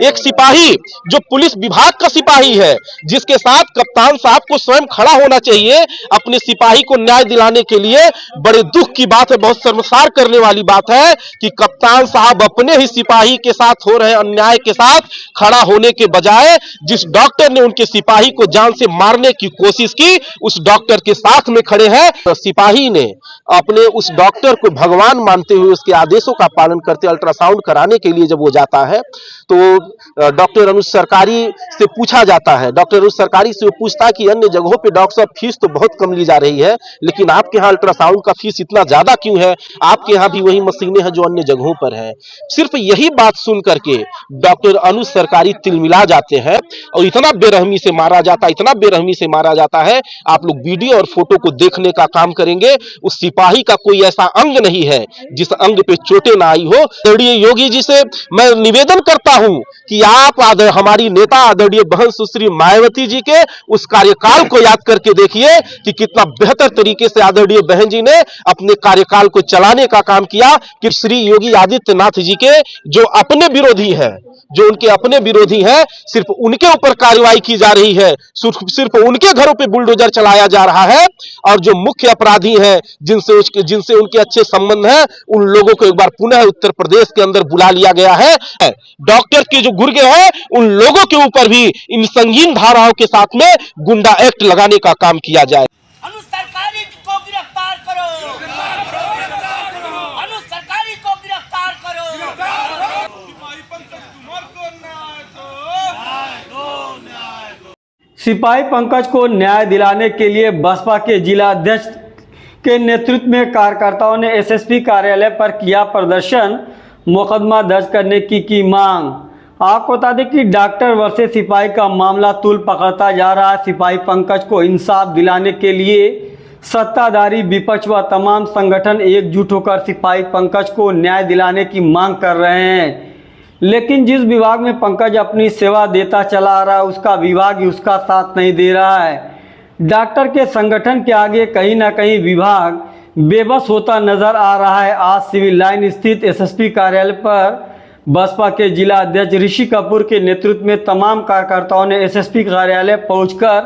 एक सिपाही जो पुलिस विभाग का सिपाही है, जिसके साथ कप्तान साहब को स्वयं खड़ा होना चाहिए अपने सिपाही को न्याय दिलाने के लिए। बड़े दुख की बात है, बहुत शर्मसार करने वाली बात है कि कप्तान साहब अपने ही सिपाही के साथ हो रहे अन्याय के साथ खड़ा होने के बजाय जिस डॉक्टर ने उनके सिपाही को जान से मारने की कोशिश की, उस डॉक्टर के साथ में खड़े हैं। तो सिपाही ने अपने उस डॉक्टर को भगवान मानते हुए उसके आदेशों का पालन करते अल्ट्रासाउंड कराने के लिए जब वो जाता है तो डॉक्टर अनुज सरकारी से पूछा जाता है, डॉक्टर अनुज सरकारी से वो पूछता है कि अन्य जगहों पे डॉक्टर साहब फीस तो बहुत कम ली जा रही है, लेकिन आपके यहाँ अल्ट्रासाउंड का फीस इतना ज्यादा क्यों है? आपके यहाँ भी वही मशीनें हैं जो अन्य जगहों पर है। सिर्फ यही बात सुन करके डॉक्टर अनुज सरकारी तिलमिला जाते हैं और इतना बेरहमी से मारा जाता है, इतना बेरहमी से मारा जाता है। आप लोग वीडियो और फोटो को देखने का काम करेंगे। उस सिपाही का कोई ऐसा अंग नहीं है जिस अंग पे चोटें ना आई हो। आदरणीय योगी जी से मैं निवेदन करता हूं कि आप हमारी नेता आदरणीय बहन सुश्री मायावती जी के उस कार्यकाल को याद करके देखिए कि कितना बेहतर तरीके से आदरणीय बहन जी ने अपने कार्यकाल को चलाने का काम किया। कि श्री योगी आदित्यनाथ जी के जो अपने विरोधी हैं, जो उनके अपने विरोधी हैं, सिर्फ उनके ऊपर कार्रवाई की जा रही है, सिर्फ उनके घरों पे बुलडोजर चलाया जा रहा है और जो मुख्य अपराधी हैं जिनसे उनके अच्छे संबंध हैं, उन लोगों को एक बार पुनः उत्तर प्रदेश के अंदर बुला लिया गया है। डॉक्टर के जो गुर्गे हैं उन लोगों के ऊपर भी इन संगीन धाराओं के साथ में गुंडा एक्ट लगाने का काम किया जाए। अनुज सरकारी को गिरफ्तार करो, अनुज सरकारी को गिरफ्तार करो। सिपाही पंकज को न्याय दिलाने के लिए बसपा के जिला अध्यक्ष के नेतृत्व में कार्यकर्ताओं ने एसएसपी कार्यालय पर किया प्रदर्शन, मुकदमा दर्ज करने की मांग। आपको बता दें कि डॉक्टर वर्सेस सिपाही का मामला तूल पकड़ता जा रहा है। सिपाही पंकज को इंसाफ दिलाने के लिए सत्ताधारी विपक्ष व तमाम संगठन एकजुट होकर सिपाही पंकज को न्याय दिलाने की मांग कर रहे हैं, लेकिन जिस विभाग में पंकज अपनी सेवा देता चला आ रहा है उसका विभाग ही उसका साथ नहीं दे रहा है। डॉक्टर के संगठन के आगे कहीं ना कहीं विभाग बेबस होता नजर आ रहा है। आज सिविल लाइन स्थित एसएसपी कार्यालय पर बसपा के जिला अध्यक्ष ऋषि कपूर के नेतृत्व में तमाम कार्यकर्ताओं ने एसएसपी कार्यालय पहुंचकर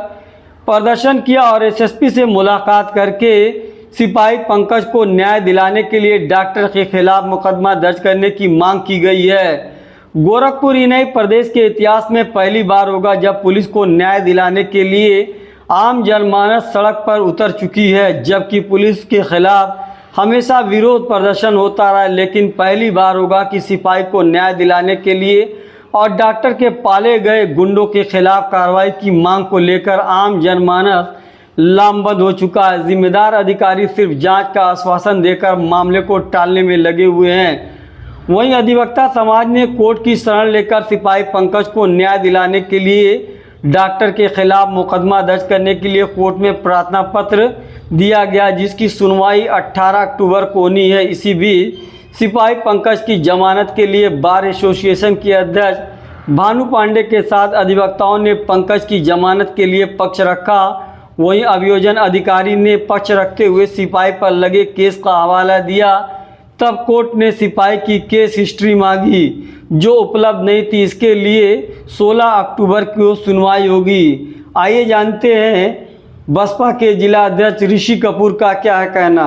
प्रदर्शन किया और एसएसपी से मुलाकात करके सिपाही पंकज को न्याय दिलाने के लिए डॉक्टर के खिलाफ मुकदमा दर्ज करने की मांग की गई है। गोरखपुर ही नहीं, प्रदेश के इतिहास में पहली बार होगा जब पुलिस को न्याय दिलाने के लिए आम जनमानस सड़क पर उतर चुकी है, जबकि पुलिस के खिलाफ हमेशा विरोध प्रदर्शन होता रहा, लेकिन पहली बार होगा कि सिपाही को न्याय दिलाने के लिए और डॉक्टर के पाले गए गुंडों के खिलाफ कार्रवाई की मांग को लेकर आम जनमानस लामबंद हो चुका है। जिम्मेदार अधिकारी सिर्फ जांच का आश्वासन देकर मामले को टालने में लगे हुए हैं। वहीं अधिवक्ता समाज ने कोर्ट की शरण लेकर सिपाही पंकज को न्याय दिलाने के लिए डॉक्टर के खिलाफ मुकदमा दर्ज करने के लिए कोर्ट में प्रार्थना पत्र दिया गया, जिसकी सुनवाई 18 अक्टूबर को होनी है। इसी बीच सिपाही पंकज की जमानत के लिए बार एसोसिएशन के अध्यक्ष भानु पांडे के साथ अधिवक्ताओं ने पंकज की जमानत के लिए पक्ष रखा। वहीं अभियोजन अधिकारी ने पक्ष रखते हुए सिपाही पर लगे केस का हवाला दिया। तब कोर्ट ने सिपाही की केस हिस्ट्री मांगी जो उपलब्ध नहीं थी। इसके लिए 16 अक्टूबर को सुनवाई होगी। आइए जानते हैं बसपा के जिला अध्यक्ष ऋषि कपूर का क्या है कहना।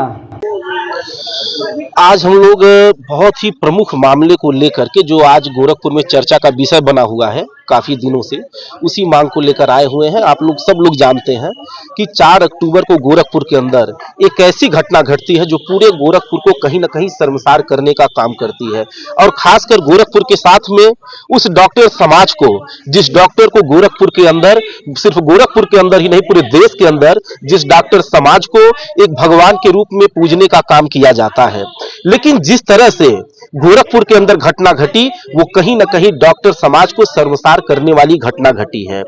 आज हम लोग बहुत ही प्रमुख मामले को लेकर के जो आज गोरखपुर में चर्चा का विषय बना हुआ है काफी दिनों से, उसी मांग को लेकर आए हुए हैं। आप लोग सब लोग जानते हैं कि 4 अक्टूबर को गोरखपुर के अंदर एक ऐसी घटना घटती है जो पूरे गोरखपुर को कहीं ना कहीं शर्मसार करने का काम करती है, और खासकर गोरखपुर के साथ में उस डॉक्टर समाज को, जिस डॉक्टर को गोरखपुर के अंदर, सिर्फ गोरखपुर के अंदर ही नहीं पूरे देश के अंदर, जिस डॉक्टर समाज को एक भगवान के रूप में पूजने का काम किया जाता है। लेकिन जिस तरह से गोरखपुर के अंदर घटना घटी वो कहीं ना कहीं डॉक्टर समाज को शर्मसार करने वाली घटना घटी है।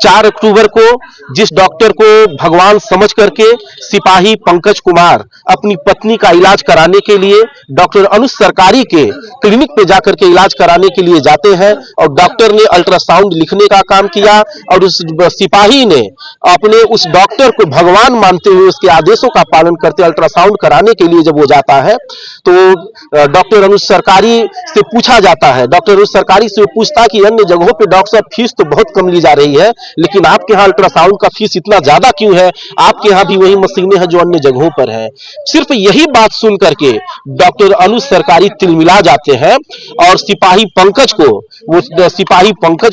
4 अक्टूबर को जिस डॉक्टर को भगवान समझ करके सिपाही पंकज कुमार अपनी पत्नी का इलाज कराने के लिए डॉक्टर अनुज सरकारी के क्लिनिक पे जाकर के इलाज कराने के लिए जाते हैं और डॉक्टर ने अल्ट्रासाउंड लिखने का काम किया और उस सिपाही ने अपने उस डॉक्टर को भगवान मानते हुए उसके आदेशों का पालन करते अल्ट्रासाउंड कराने के लिए जब वो जाता है तो डॉक्टर अनुज सरकारी से पूछा जाता है, डॉक्टर अनुज सरकारी से पूछता कि अन्य जगहों पे डॉक्टर साहब फीस तो बहुत कम ली जा रही है, लेकिन आपके यहाँ अल्ट्रासाउंड का फीस इतना ज्यादा क्यों है? आपके यहाँ भी वही मशीनें हैं जो अन्य जगहों पर है। सिर्फ यही बात सुन करके डॉक्टर अनुज सरकारी तिलमिला जाते हैं और सिपाही पंकज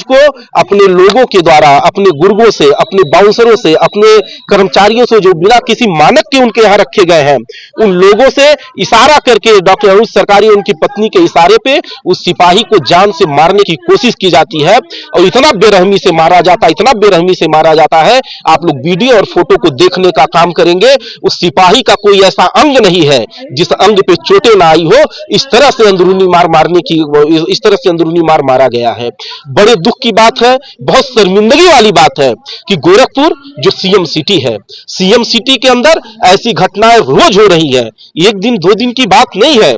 को अपने लोगों के द्वारा, अपने गुर्गों से, अपने बाउंसरों से, अपने कर्मचारियों से जो बिना किसी मानक के उनके यहाँ रखे गए हैं, उन लोगों से इशारा करके डॉक्टर अनुज सरकारी उनकी पत्नी के इशारे पे उस सिपाही को जान से मारने की कोशिश की जाती है और इतना बेरहमी से मारा जाता है। आप लोग वीडियो और फोटो को देखने का काम करेंगे। उस सिपाही का कोई ऐसा अंग नहीं है जिस अंग पे चोटें ना आई हो। इस तरह से अंदरूनी मार मारा गया है। बड़े दुख की बात है, बहुत शर्मिंदगी वाली बात है कि गोरखपुर जो सीएम सिटी है, सीएम सिटी के अंदर ऐसी घटनाएं रोज हो रही है। एक दिन 2 दिन की बात नहीं है,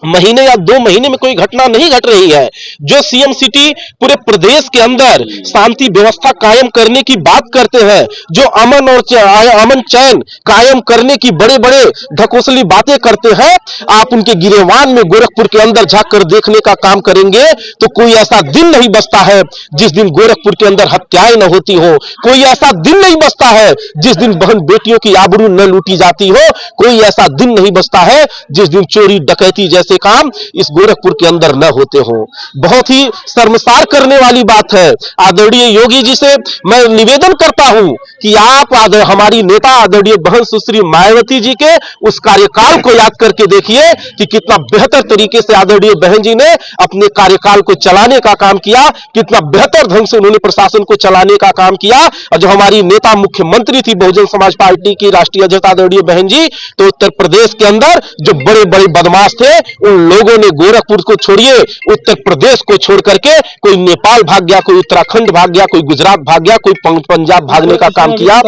महीने या 2 महीने में कोई घटना नहीं घट रही है। जो सीएम सिटी पूरे प्रदेश के अंदर शांति व्यवस्था कायम करने की बात करते हैं, जो अमन चैन कायम करने की बड़े बड़े ढकोसली बातें करते हैं, आप उनके गिरेबान में गोरखपुर के अंदर झांक देखने का काम करेंगे तो कोई ऐसा दिन नहीं बचता है जिस दिन गोरखपुर के अंदर हत्याएं न होती हो। कोई ऐसा दिन नहीं बचता है जिस दिन बहन बेटियों की आबरू न लूटी जाती हो। कोई ऐसा दिन नहीं बचता है जिस दिन चोरी डकैती जैसे काम इस गोरखपुर के अंदर न होते हो। बहुत ही शर्मसार करने वाली बात है। आदरणीय योगी जी से मैं निवेदन करता हूं कि आप हमारी नेता आदरणीय बहन सुश्री मायावती जी के उस कार्यकाल को याद करके देखिए कि कितना बेहतर तरीके से आदरणीय बहन जी ने अपने कार्यकाल को चलाने का काम किया, कितना बेहतर ढंग से उन्होंने प्रशासन को चलाने का काम किया। और जो हमारी नेता मुख्यमंत्री थी बहुजन समाज पार्टी की राष्ट्रीय अध्यक्ष आदरणीय बहन जी, तो उत्तर प्रदेश के अंदर जो बड़े बड़े बदमाश थे उन लोगों ने गोरखपुर को छोड़िए उत्तर प्रदेश को छोड़ करके कोई नेपाल भाग गया, कोई उत्तराखंड भाग गया, कोई गुजरात भाग गया, कोई पंजाब भागने का काम किया।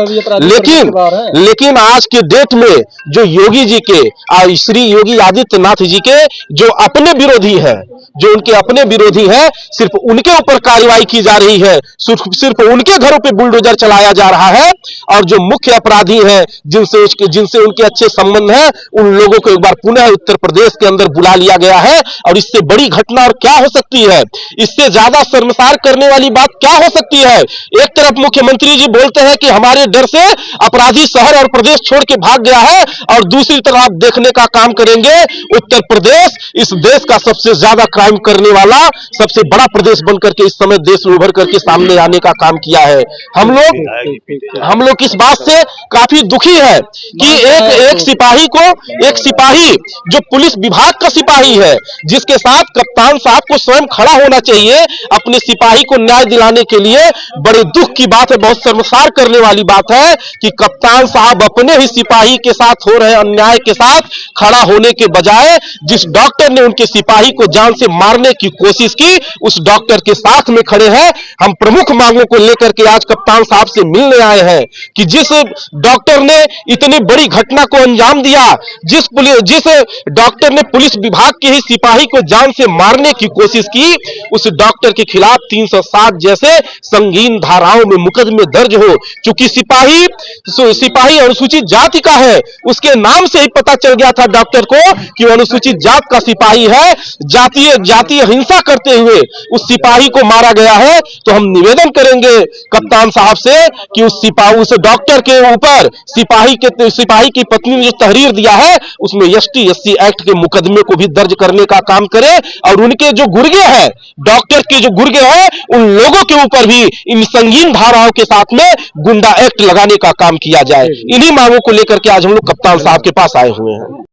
लेकिन आज के डेट में जो योगी जी के श्री योगी आदित्यनाथ जी के जो अपने विरोधी है, जो उनके अपने विरोधी है, सिर्फ उनके ऊपर कार्रवाई की जा रही है, सिर्फ उनके घरों पे बुलडोजर चलाया जा रहा है। और जो मुख्य अपराधी हैं जिनसे उनके अच्छे संबंध हैं, उन लोगों को एक बार पुनः उत्तर प्रदेश के अंदर बुला लिया गया है। और इससे बड़ी घटना और क्या हो सकती है? इससे ज्यादा शर्मसार करने वाली बात क्या हो सकती है? एक तरफ मुख्यमंत्री जी बोलते हैं कि हमारे डर से अपराधी शहर और प्रदेश छोड़ के भाग गया है, और दूसरी तरफ आप देखने का काम करेंगे उत्तर प्रदेश इस देश का सबसे ज्यादा क्राइम करने वाला सबसे बड़ा प्रदेश बनकर के इस समय देश में उभर करके सामने आने का काम किया है। हम लोग इस बात से काफी दुखी है कि एक सिपाही जो पुलिस विभाग का सिपाही है, जिसके साथ कप्तान साहब को स्वयं खड़ा होना चाहिए अपने सिपाही को न्याय दिलाने के लिए। बड़े दुख की बात है, बहुत शर्मसार करने वाली बात है कि कप्तान साहब अपने ही सिपाही के साथ हो रहे अन्याय के साथ खड़ा होने के बजाय जिस डॉक्टर ने उनके सिपाही को जान से मारने की कोशिश की, उस डॉक्टर के साथ में खड़े हैं। हम प्रमुख मांगों को लेकर के आज कप्तान साहब से मिलने आए हैं कि जिस डॉक्टर ने इतनी बड़ी घटना को अंजाम दिया, जिस डॉक्टर ने पुलिस विभाग के ही सिपाही को जान से मारने की कोशिश की, उस डॉक्टर के खिलाफ 307 जैसे संगीन धाराओं में मुकदमे दर्ज हो। क्योंकि सिपाही अनुसूचित जाति का है, उसके नाम से ही पता चल गया था डॉक्टर को कि अनुसूचित जात का सिपाही है। जातीय हिंसा करते हुए उस सिपाही को मारा गया है। तो हम निवेदन करेंगे कप्तान साहब से कि उस डॉक्टर के ऊपर सिपाही की पत्नी ने जो तहरीर दिया है उसमें ST/SC एक्ट के मुकदमे को भी दर्ज करने का काम करे, और उनके जो गुर्गे हैं, डॉक्टर के जो गुर्गे हैं, उन लोगों के ऊपर भी इन संगीन धाराओं के साथ में गुंडा एक्ट लगाने का काम किया जाए। इन्हीं मांगों को लेकर के आज हम लोग कप्तान साहब के पास आए हुए हैं।